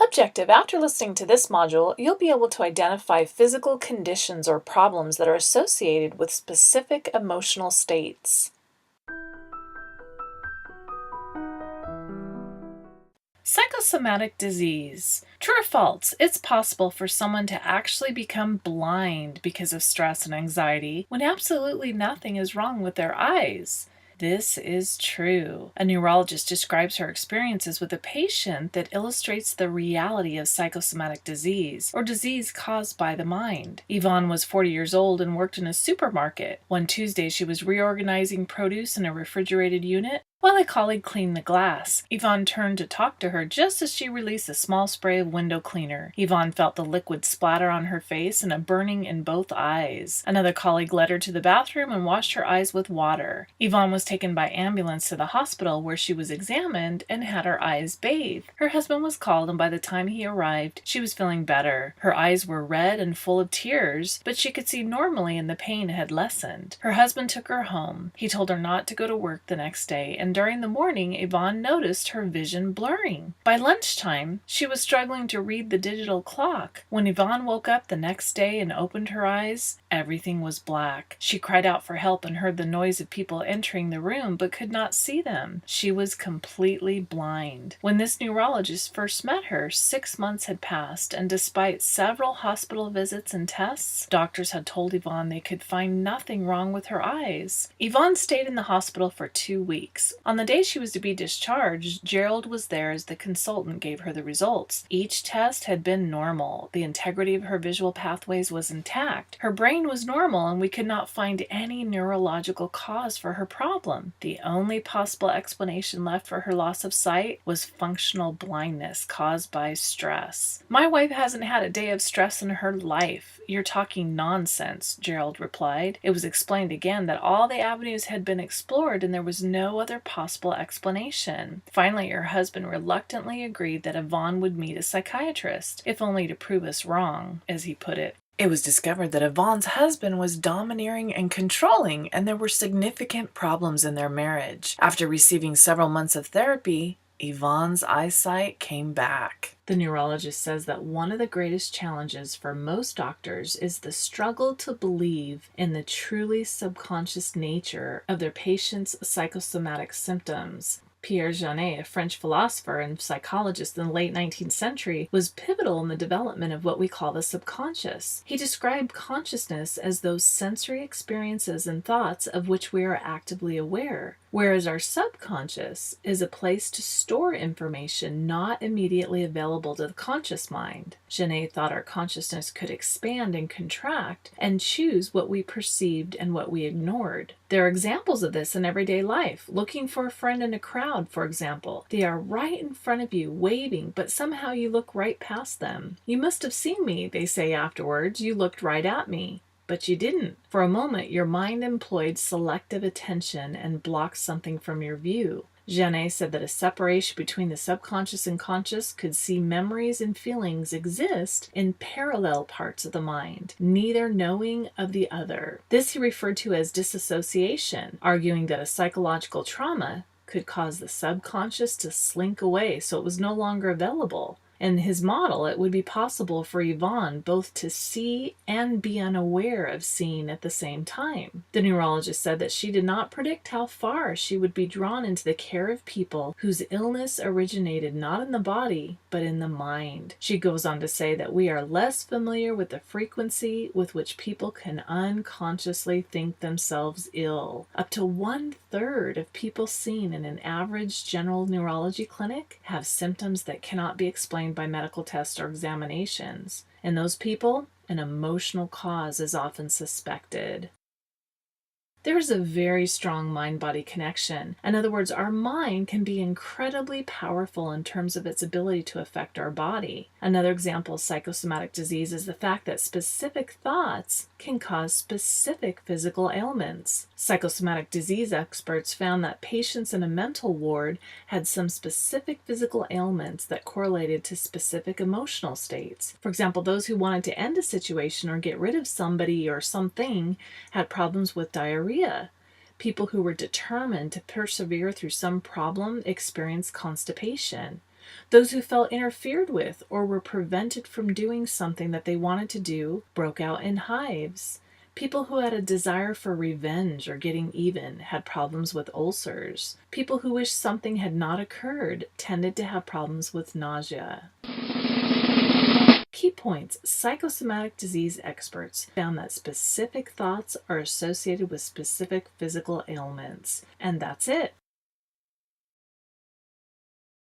Objective. After listening to this module, you'll be able to identify physical conditions or problems that are associated with specific emotional states. Psychosomatic disease. True or false? It's possible for someone to actually become blind because of stress and anxiety when absolutely nothing is wrong with their eyes. This is true. A neurologist describes her experiences with a patient that illustrates the reality of psychosomatic disease, or disease caused by the mind. Yvonne was 40 years old and worked in a supermarket. One Tuesday, she was reorganizing produce in a refrigerated unit while a colleague cleaned the glass. Yvonne turned to talk to her just as she released a small spray of window cleaner. Yvonne felt the liquid splatter on her face and a burning in both eyes. Another colleague led her to the bathroom and washed her eyes with water. Yvonne was taken by ambulance to the hospital where she was examined and had her eyes bathed. Her husband was called, and by the time he arrived, she was feeling better. Her eyes were red and full of tears, but she could see normally and the pain had lessened. Her husband took her home. He told her not to go to work the next day, and during the morning, Yvonne noticed her vision blurring. By lunchtime, she was struggling to read the digital clock. When Yvonne woke up the next day and opened her eyes, everything was black. She cried out for help and heard the noise of people entering the room but could not see them. She was completely blind. When this neurologist first met her, 6 months had passed, and despite several hospital visits and tests, doctors had told Yvonne they could find nothing wrong with her eyes. Yvonne stayed in the hospital for 2 weeks. On the day she was to be discharged, Gerald was there as the consultant gave her the results. Each test had been normal. The integrity of her visual pathways was intact. Her brain was normal, and we could not find any neurological cause for her problem. The only possible explanation left for her loss of sight was functional blindness caused by stress. "My wife hasn't had a day of stress in her life. You're talking nonsense," Gerald replied. It was explained again that all the avenues had been explored and there was no other possible explanation. Finally, her husband reluctantly agreed that Yvonne would meet a psychiatrist, if only to prove us wrong, as he put it. It was discovered that Yvonne's husband was domineering and controlling, and there were significant problems in their marriage. After receiving several months of therapy, Yvonne's eyesight came back. The neurologist says that one of the greatest challenges for most doctors is the struggle to believe in the truly subconscious nature of their patients' psychosomatic symptoms. Pierre Janet, a French philosopher and psychologist in the late 19th century, was pivotal in the development of what we call the subconscious. He described consciousness as those sensory experiences and thoughts of which we are actively aware, whereas our subconscious is a place to store information not immediately available to the conscious mind. Janet thought our consciousness could expand and contract and choose what we perceived and what we ignored. There are examples of this in everyday life. Looking for a friend in a crowd, for example. They are right in front of you, waving, but somehow you look right past them. "You must have seen me," they say afterwards. "You looked right at me." But you didn't. For a moment, your mind employed selective attention and blocked something from your view. Janet said that a separation between the subconscious and conscious could see memories and feelings exist in parallel parts of the mind, neither knowing of the other. This he referred to as disassociation, arguing that a psychological trauma could cause the subconscious to slink away so it was no longer available. In his model, it would be possible for Yvonne both to see and be unaware of seeing at the same time. The neurologist said that she did not predict how far she would be drawn into the care of people whose illness originated not in the body, but in the mind. She goes on to say that we are less familiar with the frequency with which people can unconsciously think themselves ill. Up to 1/3 of people seen in an average general neurology clinic have symptoms that cannot be explained by medical tests or examinations. In those people, an emotional cause is often suspected. There is a very strong mind-body connection. In other words, our mind can be incredibly powerful in terms of its ability to affect our body. Another example of psychosomatic disease is the fact that specific thoughts can cause specific physical ailments. Psychosomatic disease experts found that patients in a mental ward had some specific physical ailments that correlated to specific emotional states. For example, those who wanted to end a situation or get rid of somebody or something had problems with diarrhea. People who were determined to persevere through some problem experienced constipation. Those who felt interfered with or were prevented from doing something that they wanted to do broke out in hives. People who had a desire for revenge or getting even had problems with ulcers. People who wished something had not occurred tended to have problems with nausea. Key points. Psychosomatic disease experts found that specific thoughts are associated with specific physical ailments. And that's it.